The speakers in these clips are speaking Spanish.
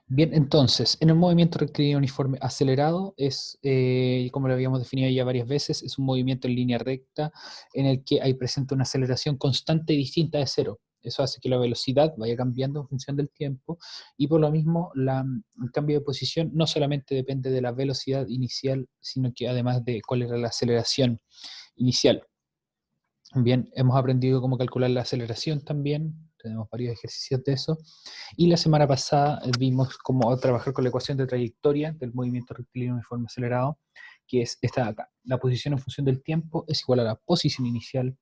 Bien, entonces, en el movimiento rectilíneo uniforme acelerado es, como lo habíamos definido ya varias veces, es un movimiento en línea recta en el que hay presente una aceleración constante y distinta de cero. Eso hace que la velocidad vaya cambiando en función del tiempo y por lo mismo el cambio de posición no solamente depende de la velocidad inicial, sino que además de cuál era la aceleración inicial. Bien, hemos aprendido cómo calcular la aceleración también, tenemos varios ejercicios de eso. Y la semana pasada vimos cómo trabajar con la ecuación de trayectoria del movimiento rectilíneo uniforme acelerado, que es esta de acá. La posición en función del tiempo es igual a la posición inicial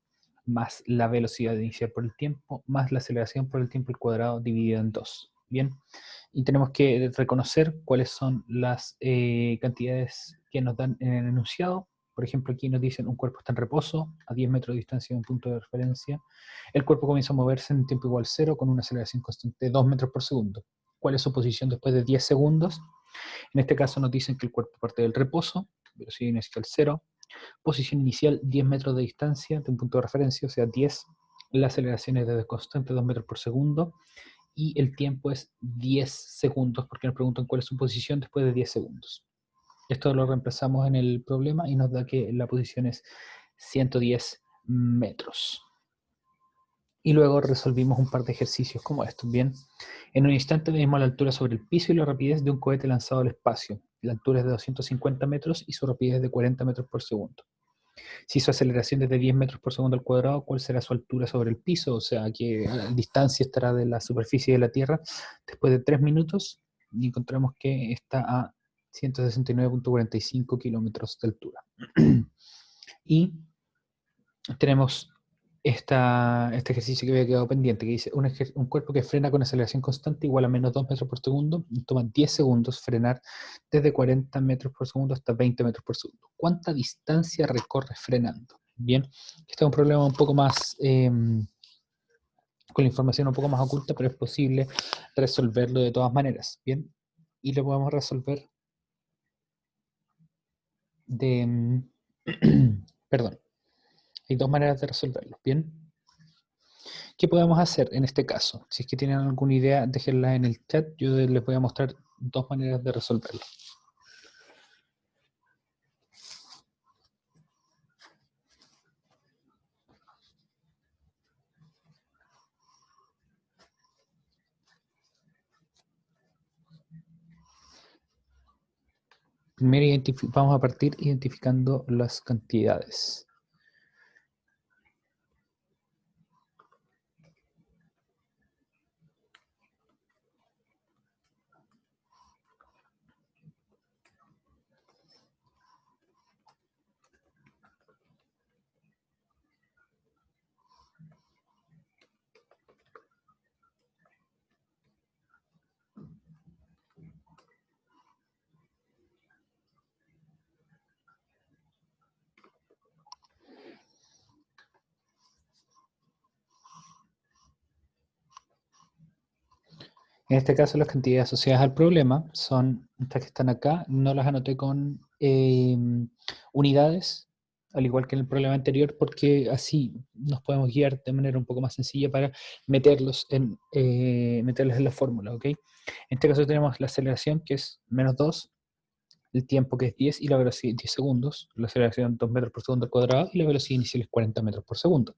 más la velocidad inicial por el tiempo, más la aceleración por el tiempo al cuadrado dividido en 2. Bien, y tenemos que reconocer cuáles son las cantidades que nos dan en el enunciado. Por ejemplo, aquí nos dicen un cuerpo está en reposo a 10 metros de distancia de un punto de referencia. El cuerpo comienza a moverse en tiempo igual a 0 con una aceleración constante de 2 metros por segundo. ¿Cuál es su posición después de 10 segundos? En este caso nos dicen que el cuerpo parte del reposo, velocidad inicial 0, posición inicial 10 metros de distancia de un punto de referencia, o sea 10. La aceleración es de constante 2 metros por segundo y el tiempo es 10 segundos porque nos preguntan cuál es su posición después de 10 segundos. Esto lo reemplazamos en el problema y nos da que la posición es 110 metros. Y luego resolvimos un par de ejercicios como estos. Bien, en un instante medimos la altura sobre el piso y la rapidez de un cohete lanzado al espacio. La altura es de 250 metros y su rapidez es de 40 metros por segundo. Si su aceleración es de 10 metros por segundo al cuadrado, ¿cuál será su altura sobre el piso? O sea, ¿qué distancia estará de la superficie de la Tierra? Después de 3 minutos, encontramos que está a 169.45 kilómetros de altura. Y tenemos este ejercicio que había quedado pendiente, que dice un cuerpo que frena con aceleración constante igual a menos 2 metros por segundo, toma 10 segundos frenar desde 40 metros por segundo hasta 20 metros por segundo. ¿Cuánta distancia recorre frenando? Bien, este es un problema un poco más, con la información un poco más oculta, pero es posible resolverlo de todas maneras. Bien, y lo podemos resolver de, perdón, hay dos maneras de resolverlo. Bien. ¿Qué podemos hacer en este caso? Si es que tienen alguna idea, déjenla en el chat. Yo les voy a mostrar dos maneras de resolverlo. Primero vamos a partir identificando las cantidades. En este caso, las cantidades asociadas al problema son estas que están acá. No las anoté con unidades, al igual que en el problema anterior, porque así nos podemos guiar de manera un poco más sencilla para meterlos en la fórmula, ¿ok? En este caso tenemos la aceleración, que es menos 2, el tiempo, que es 10, y la velocidad 10 segundos, la aceleración 2 metros por segundo al cuadrado, y la velocidad inicial es 40 metros por segundo.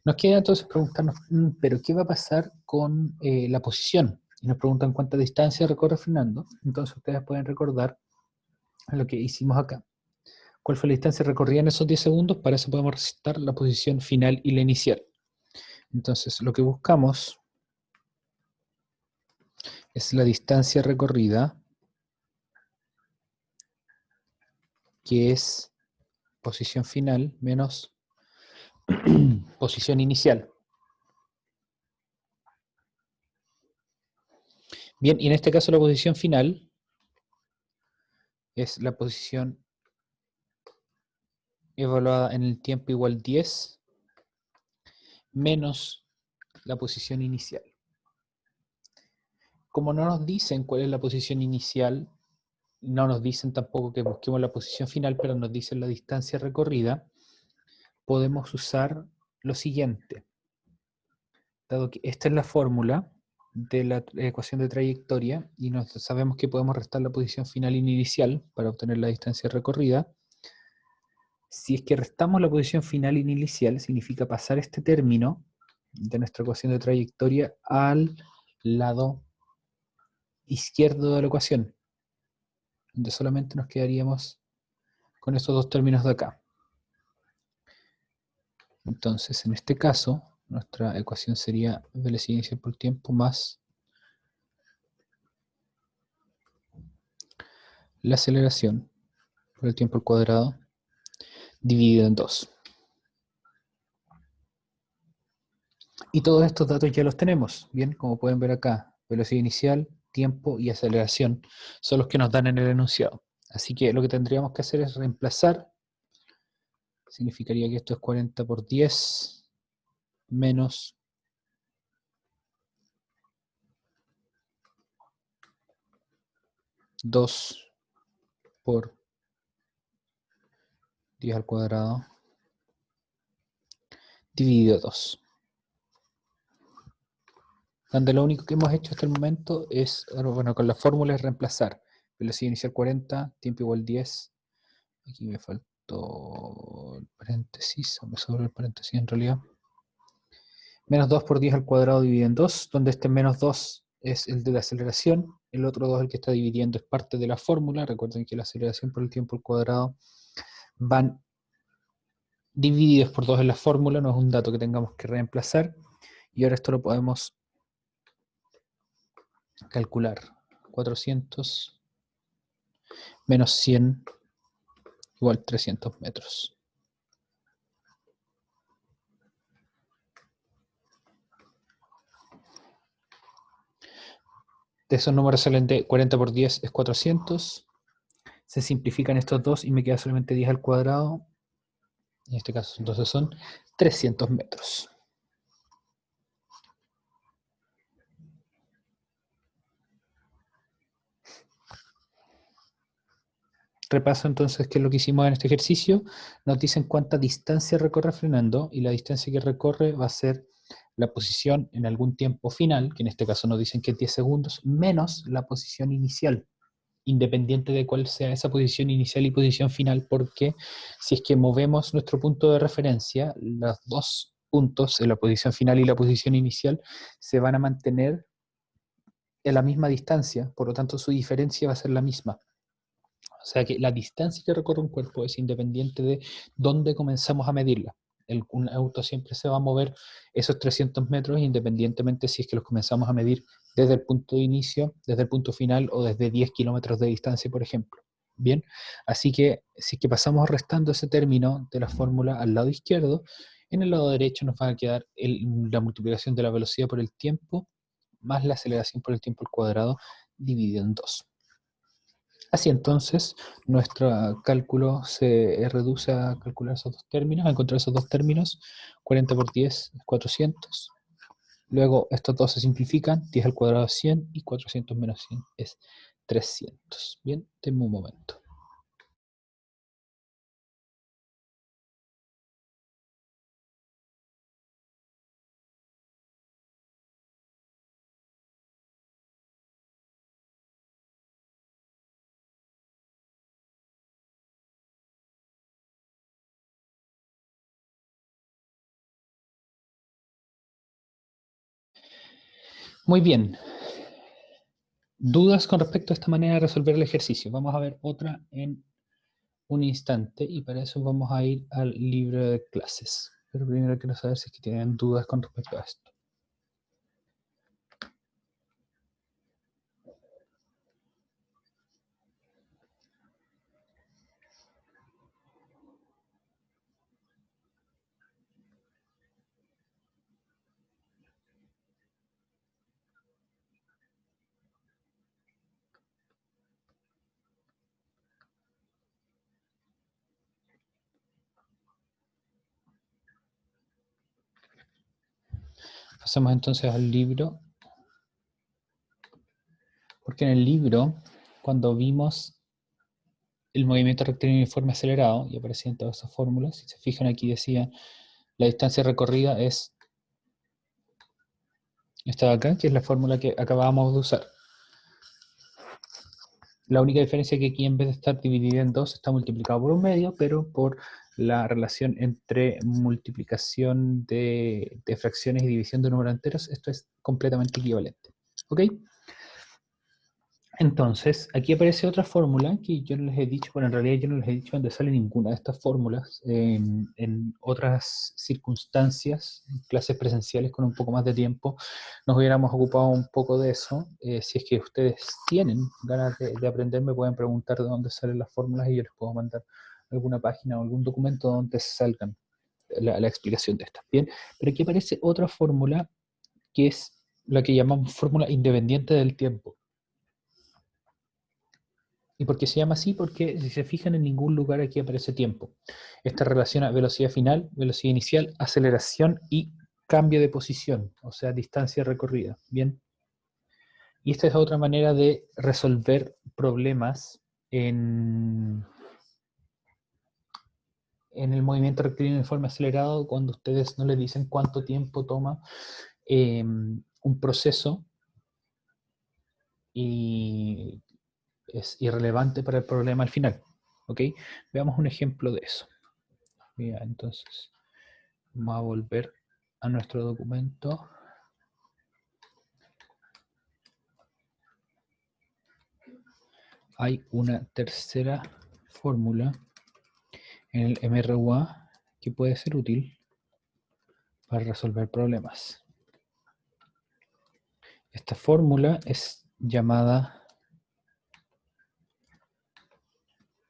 Nos queda entonces preguntarnos, ¿pero qué va a pasar con la posición? Y nos preguntan cuánta distancia recorre frenando. Entonces ustedes pueden recordar lo que hicimos acá. ¿Cuál fue la distancia recorrida en esos 10 segundos? Para eso podemos recitar la posición final y la inicial. Entonces lo que buscamos es la distancia recorrida, que es posición final menos posición inicial. Bien, y en este caso la posición final es la posición evaluada en el tiempo igual 10 menos la posición inicial. Como no nos dicen cuál es la posición inicial, no nos dicen tampoco que busquemos la posición final, pero nos dicen la distancia recorrida, podemos usar lo siguiente. Dado que esta es la fórmula, de la ecuación de trayectoria y sabemos que podemos restar la posición final inicial para obtener la distancia recorrida. Si es que restamos la posición final inicial, significa pasar este término de nuestra ecuación de trayectoria al lado izquierdo de la ecuación, donde solamente nos quedaríamos con estos dos términos de acá. Entonces, en este caso, nuestra ecuación sería velocidad inicial por tiempo más la aceleración por el tiempo al cuadrado dividido en 2. Y todos estos datos ya los tenemos, bien, como pueden ver acá, velocidad inicial, tiempo y aceleración son los que nos dan en el enunciado. Así que lo que tendríamos que hacer es reemplazar, significaría que esto es 40 por 10 menos 2 por 10 al cuadrado dividido 2. Donde lo único que hemos hecho hasta el momento es, bueno, con la fórmula es reemplazar velocidad inicial 40, tiempo igual 10. Aquí me faltó el paréntesis, o me sobró el paréntesis en realidad. Menos 2 por 10 al cuadrado dividido en 2, donde este menos 2 es el de la aceleración, el otro 2 el que está dividiendo es parte de la fórmula. Recuerden que la aceleración por el tiempo al cuadrado van divididos por 2 en la fórmula, no es un dato que tengamos que reemplazar. Y ahora esto lo podemos calcular. 400 menos 100 igual 300 metros. De esos números salen de 40 por 10 es 400. Se simplifican estos dos y me queda solamente 10 al cuadrado. En este caso entonces son 300 metros. Repaso entonces qué es lo que hicimos en este ejercicio. Nos dicen cuánta distancia recorre frenando y la distancia que recorre va a ser la posición en algún tiempo final, que en este caso nos dicen que es 10 segundos, menos la posición inicial, independiente de cuál sea esa posición inicial y posición final, porque si es que movemos nuestro punto de referencia, los dos puntos, en la posición final y la posición inicial, se van a mantener en la misma distancia, por lo tanto su diferencia va a ser la misma. O sea que la distancia que recorre un cuerpo es independiente de dónde comenzamos a medirla. Un auto siempre se va a mover esos 300 metros independientemente si es que los comenzamos a medir desde el punto de inicio, desde el punto final o desde 10 kilómetros de distancia, por ejemplo. Bien, así que si es que pasamos restando ese término de la fórmula al lado izquierdo, en el lado derecho nos va a quedar la multiplicación de la velocidad por el tiempo más la aceleración por el tiempo al cuadrado dividido en 2. Así entonces, nuestro cálculo se reduce a calcular esos dos términos, a encontrar esos dos términos. 40 por 10 es 400. Luego estos dos se simplifican, 10 al cuadrado es 100 y 400 menos 100 es 300. Bien, denme un momento. Muy bien. ¿Dudas con respecto a esta manera de resolver el ejercicio? Vamos a ver otra en un instante y para eso vamos a ir al libro de clases. Pero primero quiero saber si es que tienen dudas con respecto a esto. Pasamos entonces al libro, porque en el libro, cuando vimos el movimiento rectilíneo uniforme acelerado, y aparecían todas esas fórmulas, si se fijan aquí decía, la distancia recorrida es Esta de acá, que es la fórmula que acabábamos de usar. La única diferencia es que aquí en vez de estar dividida en 2 está multiplicado por un medio, pero por la relación entre multiplicación de fracciones y división de números enteros, esto es completamente equivalente. ¿Ok? Entonces, aquí aparece otra fórmula que yo no les he dicho, bueno, en realidad yo no les he dicho dónde sale ninguna de estas fórmulas. En otras circunstancias, en clases presenciales con un poco más de tiempo, nos hubiéramos ocupado un poco de eso. Si es que ustedes tienen ganas de aprender, me pueden preguntar de dónde salen las fórmulas y yo les puedo mandar alguna página o algún documento donde salgan la explicación de estas. Bien, pero aquí aparece otra fórmula que es la que llamamos fórmula independiente del tiempo. ¿Y por qué se llama así? Porque si se fijan en ningún lugar aquí aparece tiempo. Esta relaciona velocidad final, velocidad inicial, aceleración y cambio de posición, o sea, distancia recorrida. Bien. Y esta es otra manera de resolver problemas en el movimiento rectilíneo de forma acelerado cuando ustedes no les dicen cuánto tiempo toma un proceso y es irrelevante para el problema al final. ¿Ok? Veamos un ejemplo de eso. Bien, entonces vamos a volver a nuestro documento. Hay una tercera fórmula en el MRUA que puede ser útil para resolver problemas. Esta fórmula es llamada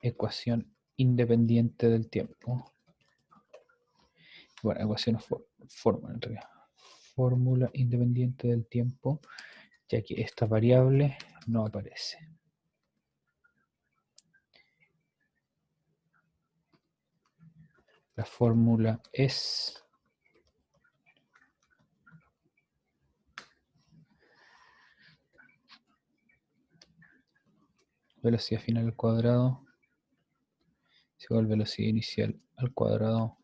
ecuación independiente del tiempo. Bueno, ecuación o fórmula en realidad. Fórmula independiente del tiempo, ya que esta variable no aparece. La fórmula es velocidad final al cuadrado es igual a velocidad inicial al cuadrado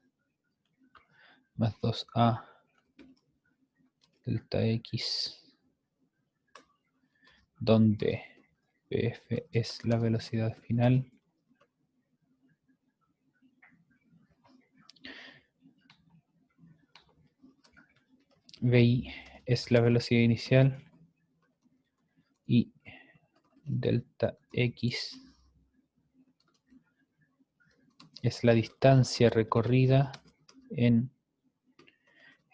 más 2a delta x, donde pf es la velocidad final vi es la velocidad inicial y delta x es la distancia recorrida en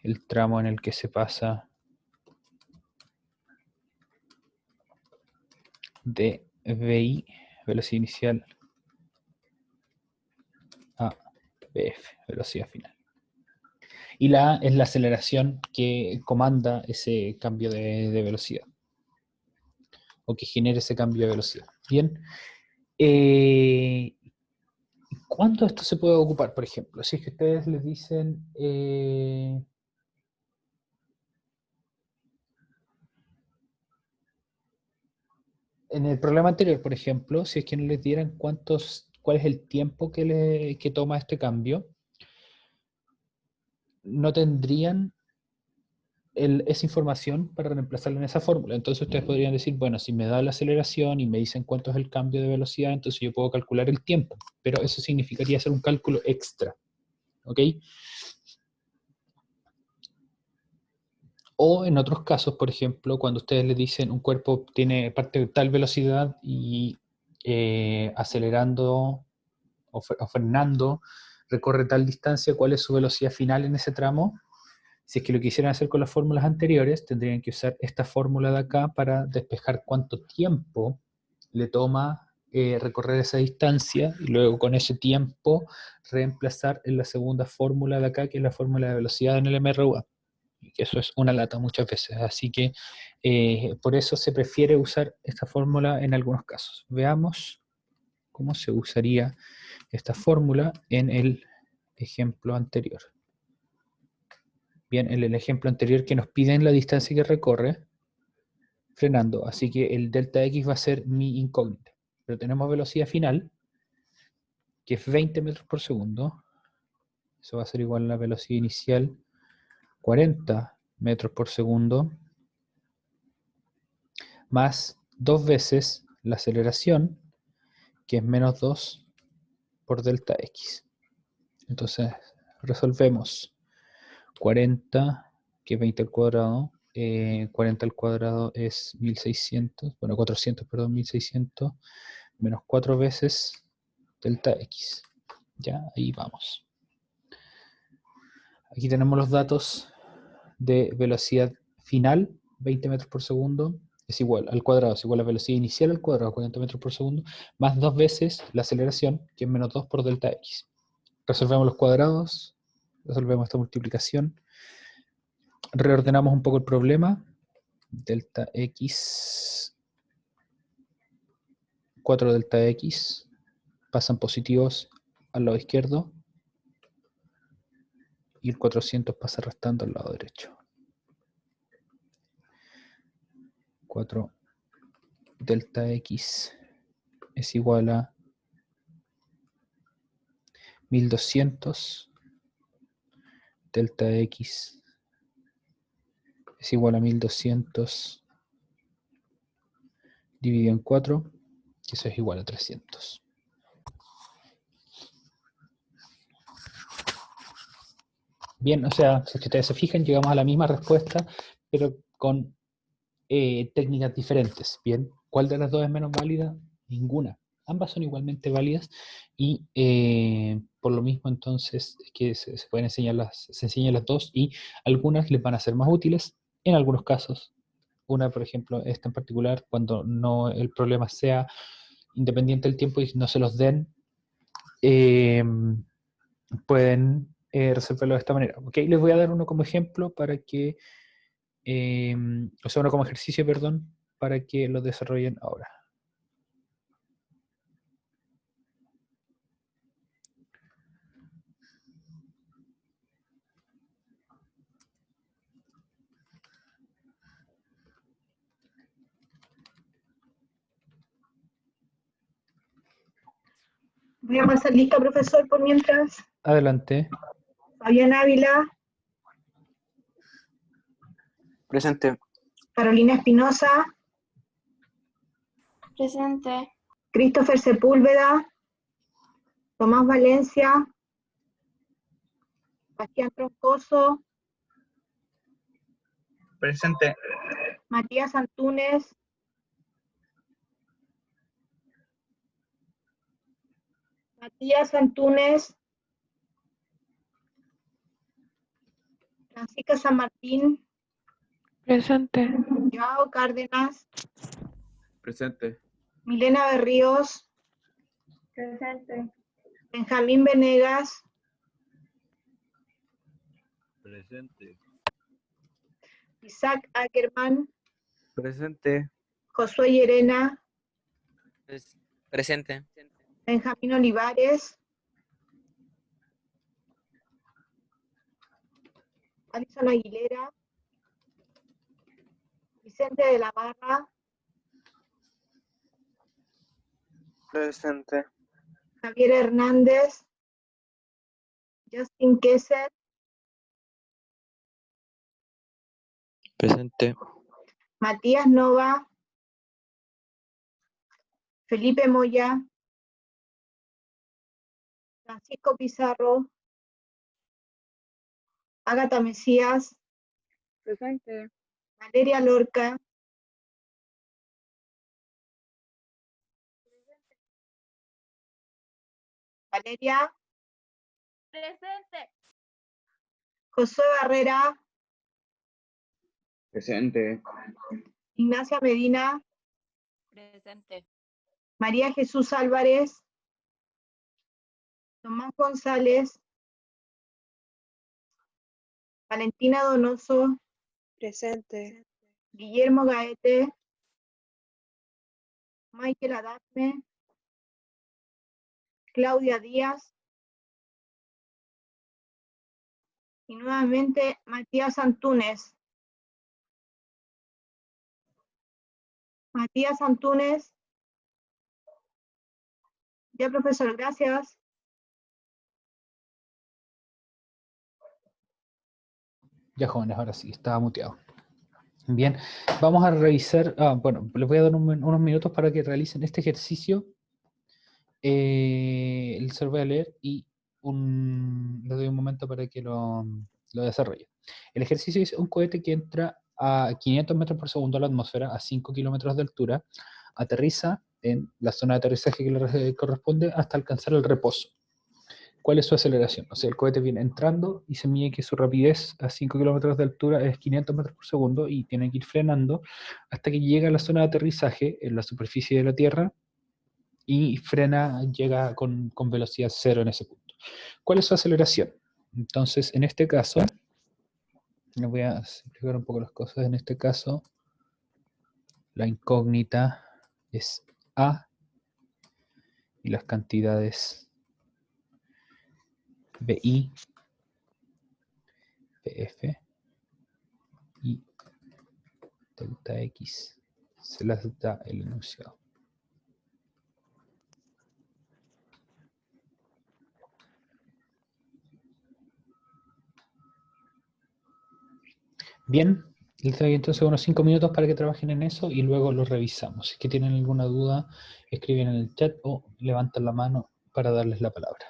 el tramo en el que se pasa de vi, velocidad inicial, a bf, velocidad final. Y la A es la aceleración que comanda ese cambio de velocidad, o que genera ese cambio de velocidad. Bien. ¿Cuánto esto se puede ocupar, por ejemplo? Si es que ustedes les dicen... en el programa anterior, por ejemplo, si es que no les dieran cuál es el tiempo que toma este cambio, no tendrían esa información para reemplazarla en esa fórmula. Entonces ustedes podrían decir, bueno, si me da la aceleración y me dicen cuánto es el cambio de velocidad, entonces yo puedo calcular el tiempo, pero eso significaría hacer un cálculo extra, ¿ok? O en otros casos, por ejemplo, cuando ustedes les dicen un cuerpo tiene parte de tal velocidad y acelerando o frenando recorre tal distancia, ¿cuál es su velocidad final en ese tramo? Si es que lo quisieran hacer con las fórmulas anteriores, tendrían que usar esta fórmula de acá para despejar cuánto tiempo le toma recorrer esa distancia y luego con ese tiempo reemplazar en la segunda fórmula de acá, que es la fórmula de velocidad en el MRUA. Y que eso es una lata muchas veces. Así que por eso se prefiere usar esta fórmula en algunos casos. Veamos cómo se usaría esta fórmula en el ejemplo anterior. Bien, en el ejemplo anterior que nos piden la distancia que recorre frenando, así que el delta x va a ser mi incógnita. Pero tenemos velocidad final, que es 20 metros por segundo. Eso va a ser igual a la velocidad inicial, 40 metros por segundo. más 2 veces la aceleración, que es menos 2 por delta x. Entonces, resolvemos 40, que es 20 al cuadrado. 40 al cuadrado es 1600, bueno, 400, perdón, 1600, menos 4 veces delta x. Ya, ahí vamos. Aquí tenemos los datos de velocidad final, 20 metros por segundo, es igual al cuadrado, es igual a velocidad inicial al cuadrado, 40 metros por segundo, más 2 veces la aceleración, que es menos 2 por delta x. Resolvemos los cuadrados, resolvemos esta multiplicación, reordenamos un poco el problema, delta x, 4 delta x, pasan positivos al lado izquierdo, y el 400 pasa restando al lado derecho. 4 delta x es igual a 1200 delta x es igual a 1200 dividido en 4, que eso es igual a 300. Bien, o sea, si ustedes se fijan, llegamos a la misma respuesta, pero con técnicas diferentes. Bien, ¿cuál de las dos es menos válida? Ninguna. Ambas son igualmente válidas y por lo mismo entonces es que se pueden enseñan las dos y algunas les van a ser más útiles en algunos casos. Una, por ejemplo, esta en particular, cuando no el problema sea independiente del tiempo y no se los den, eh, pueden resolverlo de esta manera. Okay, les voy a dar uno como ejemplo para que, o sea, uno como ejercicio, perdón, para que lo desarrollen ahora. Voy a pasar lista, profesor, por mientras. Adelante. Fabián Ávila, Presente. Carolina Espinosa, Presente. Christopher Sepúlveda, Tomás Valencia, Bastián Troncoso, Presente. Matías Antúnez, Francisca San Martín, Presente. Joao Cárdenas, Presente. Milena Berríos, Presente. Benjamín Venegas, Presente. Isaac Ackerman, Presente. Josué Llerena, Presente. Benjamín Olivares, Alison Aguilera, Vicente de la Barra, Presente. Javier Hernández, Justin Kesser, Presente. Matías Nova, Felipe Moya, Francisco Pizarro, Ágata Mesías, Presente. Valeria Lorca, Valeria, Presente. Josué Barrera, Presente. Ignacia Medina, Presente. María Jesús Álvarez, Tomás González, Valentina Donoso, Presente. Guillermo Gaete, Michael Adame, Claudia Díaz y nuevamente Matías Antúnez. Matías Antúnez. Ya, profesor, gracias. Ya, jóvenes, ahora sí, estaba muteado. Bien, vamos a revisar, bueno, les voy a dar unos minutos para que realicen este ejercicio. Se lo voy a leer y les doy un momento para que lo desarrolle. El ejercicio es un cohete que entra a 500 metros por segundo a la atmósfera, a 5 kilómetros de altura, aterriza en la zona de aterrizaje que le corresponde hasta alcanzar el reposo. ¿Cuál es su aceleración? O sea, el cohete viene entrando y se mide que su rapidez a 5 kilómetros de altura es 500 metros por segundo y tiene que ir frenando hasta que llega a la zona de aterrizaje en la superficie de la Tierra y frena, llega con velocidad cero en ese punto. ¿Cuál es su aceleración? Entonces, en este caso, les voy a explicar un poco las cosas. En este caso, la incógnita es A y las cantidades BI, PF y delta X se las da el enunciado. Bien, les doy entonces unos 5 minutos para que trabajen en eso y luego lo revisamos. Si es que tienen alguna duda, escriben en el chat o levantan la mano para darles la palabra.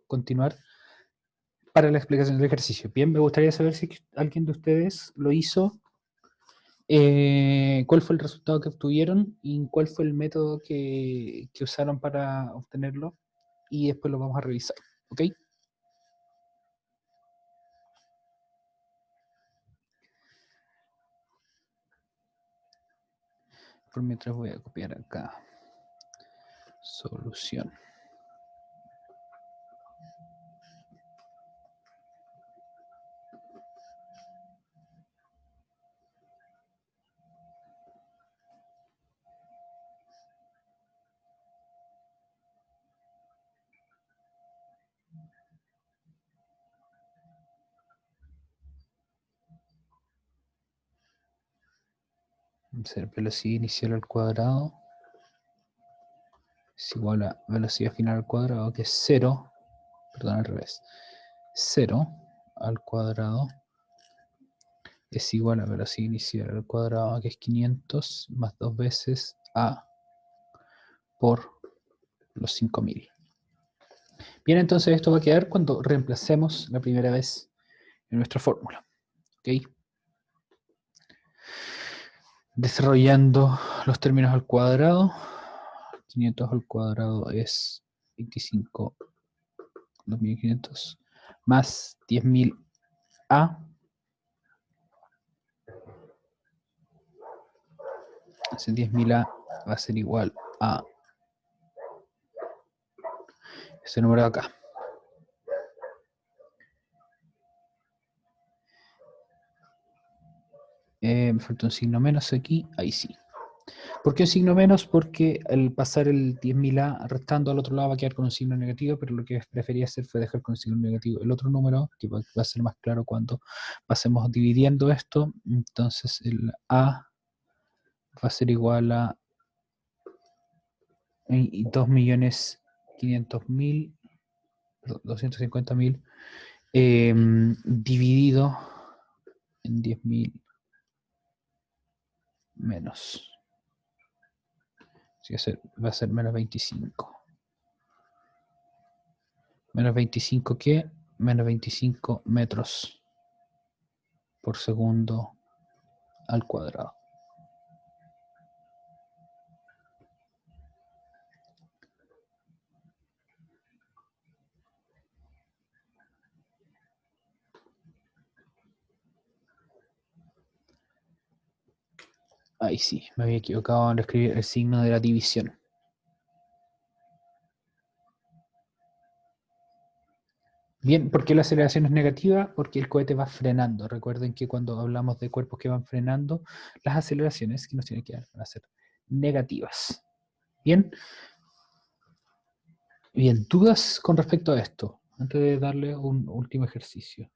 Continuar para la explicación del ejercicio. Bien, me gustaría saber si alguien de ustedes lo hizo, cuál fue el resultado que obtuvieron y cuál fue el método que usaron para obtenerlo, y después lo vamos a revisar, ¿ok? Por mientras voy a copiar acá. Solución. Ser velocidad inicial al cuadrado es igual a velocidad final al cuadrado, que es 0, perdón, al revés, 0 al cuadrado es igual a velocidad inicial al cuadrado, que es 500 más 2 veces a por los 5000. Bien, entonces esto va a quedar cuando reemplacemos la primera vez en nuestra fórmula. ¿Ok? Desarrollando los términos al cuadrado, 500 al cuadrado es 25, 2500 más 10.000a. Ese 10.000a va a ser igual a ese número de acá. Me falta un signo menos aquí, ahí sí. ¿Por qué un signo menos? Porque al pasar el 10.000a restando al otro lado va a quedar con un signo negativo, pero lo que preferí hacer fue dejar con un signo negativo el otro número, que va a ser más claro cuando pasemos dividiendo esto. Entonces el a va a ser igual a 2.500.000, 250.000, dividido en 10.000 menos. Va a ser menos 25. Menos 25, ¿qué? Menos 25 metros por segundo al cuadrado. Ahí sí, me había equivocado en escribir el signo de la división. Bien, ¿por qué la aceleración es negativa? Porque el cohete va frenando. Recuerden que cuando hablamos de cuerpos que van frenando, las aceleraciones que nos tienen que dar van a ser negativas. Bien. Bien, ¿dudas con respecto a esto? Antes de darle un último ejercicio.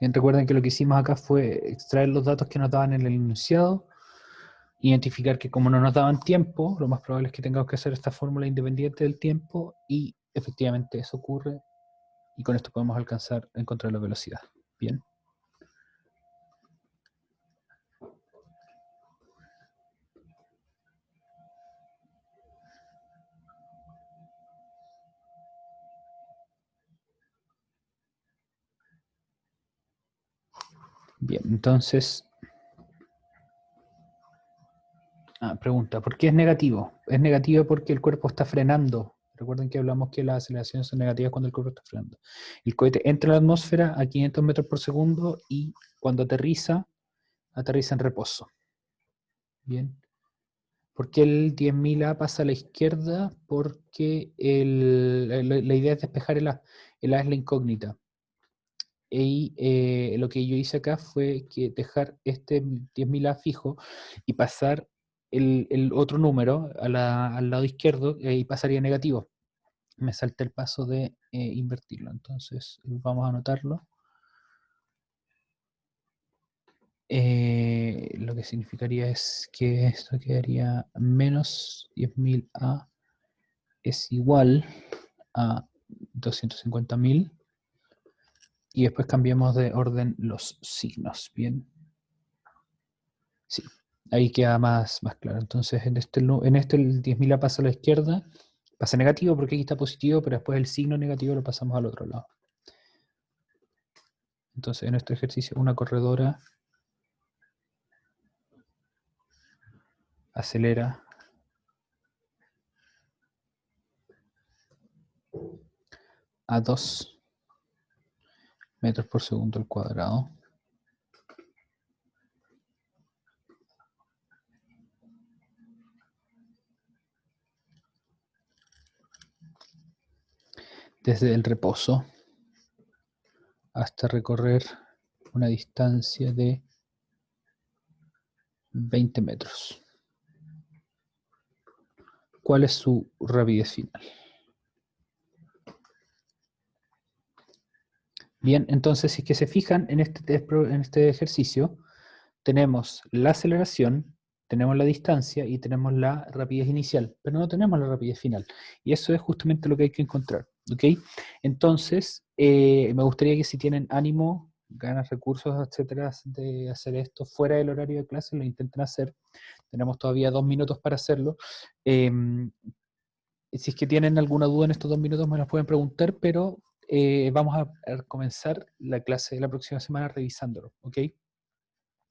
Bien, recuerden que lo que hicimos acá fue extraer los datos que nos daban en el enunciado, identificar que como no nos daban tiempo, lo más probable es que tengamos que hacer esta fórmula independiente del tiempo y efectivamente eso ocurre y con esto podemos alcanzar a encontrar la velocidad. Bien. Bien, entonces, pregunta, ¿por qué es negativo? Es negativo porque el cuerpo está frenando. Recuerden que hablamos que las aceleraciones son negativas cuando el cuerpo está frenando. El cohete entra a la atmósfera a 500 metros por segundo y cuando aterriza en reposo. Bien. ¿Por qué el 10.000A pasa a la izquierda? Porque la idea es despejar el A. El A es la incógnita. Y lo que yo hice acá fue que dejar este 10.000A fijo y pasar el otro número al lado izquierdo y pasaría negativo. Me salté el paso de invertirlo. Entonces vamos a anotarlo. Lo que significaría es que esto quedaría menos 10.000A es igual a 250.000 y después cambiamos de orden los signos, ¿bien? Sí, ahí queda más claro. Entonces en este el 10.000 pasa a la izquierda, pasa negativo porque aquí está positivo, pero después el signo negativo lo pasamos al otro lado. Entonces en este ejercicio una corredora acelera a 2 metros por segundo al cuadrado. Desde el reposo hasta recorrer una distancia de 20 metros. ¿Cuál es su rapidez final? Bien, entonces si es que se fijan en este ejercicio, tenemos la aceleración, tenemos la distancia y tenemos la rapidez inicial, pero no tenemos la rapidez final. Y eso es justamente lo que hay que encontrar, ¿ok? Entonces, me gustaría que si tienen ánimo, ganas, recursos, etcétera, de hacer esto fuera del horario de clase, lo intenten hacer. Tenemos todavía 2 minutos para hacerlo. Si es que tienen alguna duda en estos 2 minutos me las pueden preguntar, pero vamos a comenzar la clase de la próxima semana revisándolo, ¿ok?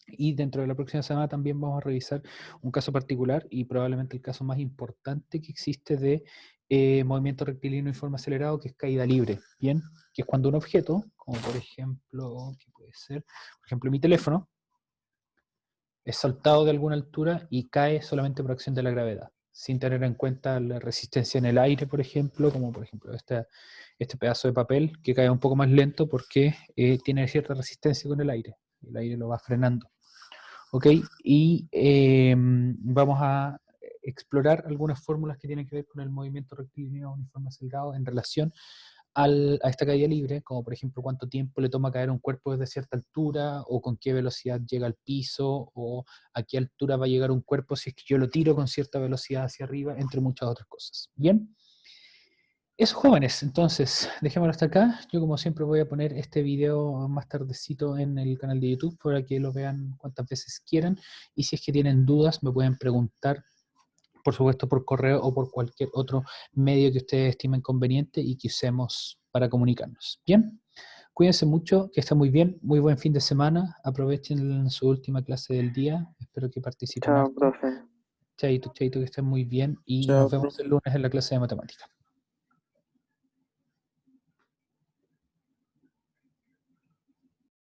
Y dentro de la próxima semana también vamos a revisar un caso particular y probablemente el caso más importante que existe de movimiento rectilíneo en forma acelerado, que es caída libre, ¿bien? Que es cuando un objeto, como por ejemplo, ¿qué puede ser? Por ejemplo, mi teléfono, es saltado de alguna altura y cae solamente por acción de la gravedad, sin tener en cuenta la resistencia en el aire, por ejemplo, como por ejemplo este pedazo de papel que cae un poco más lento porque tiene cierta resistencia con el aire lo va frenando. ¿Ok? Y vamos a explorar algunas fórmulas que tienen que ver con el movimiento rectilíneo uniforme acelerado en relación a esta caída libre, como por ejemplo cuánto tiempo le toma caer un cuerpo desde cierta altura, o con qué velocidad llega al piso, o a qué altura va a llegar un cuerpo si es que yo lo tiro con cierta velocidad hacia arriba, entre muchas otras cosas. Bien, eso, jóvenes, entonces dejémoslo hasta acá. Yo como siempre voy a poner este video más tardecito en el canal de YouTube para que lo vean cuantas veces quieran, y si es que tienen dudas me pueden preguntar, por supuesto por correo o por cualquier otro medio que ustedes estimen conveniente y que usemos para comunicarnos. Bien, Cuídense mucho, que estén muy bien, muy buen fin de semana. Aprovechen su última clase del día. Espero que participen Chao, harto. profe. Chaito, chaito, que estén muy bien. Y Chao, nos vemos profe. el lunes en la clase de matemáticas.